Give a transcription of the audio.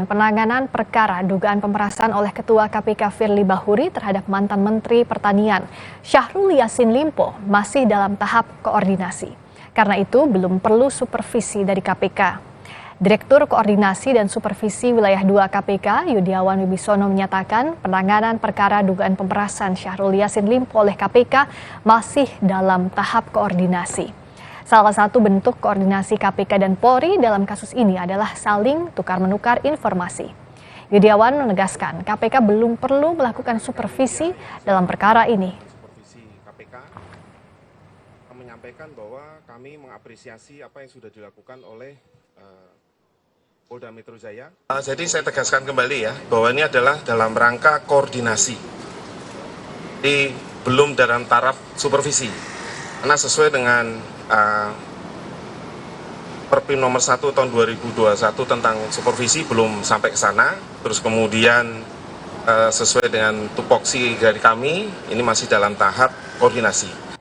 meneruskan penanganan perkara dugaan pemerasan oleh Ketua KPK Firly Bahuri terhadap mantan Menteri Pertanian Syahrul Yassin Limpo masih dalam tahap koordinasi. Karena itu belum perlu supervisi dari KPK. Direktur Koordinasi dan Supervisi Wilayah 2 KPK Yudiawan Wibisono menyatakan penanganan perkara dugaan pemerasan Syahrul Yassin Limpo oleh KPK masih dalam tahap koordinasi. Salah satu bentuk koordinasi KPK dan Polri dalam kasus ini adalah saling tukar-menukar informasi. Yudiawan menegaskan KPK belum perlu melakukan supervisi dalam perkara ini. Supervisi KPK menyampaikan bahwa kami mengapresiasi apa yang sudah dilakukan oleh Polda Metro Jaya. Jadi saya tegaskan kembali ya bahwa ini adalah dalam rangka koordinasi. Jadi belum dalam taraf supervisi. Karena sesuai dengan Perpres nomor 1 tahun 2021 tentang supervisi belum sampai ke sana. Terus kemudian sesuai dengan tupoksi dari kami ini masih dalam tahap koordinasi.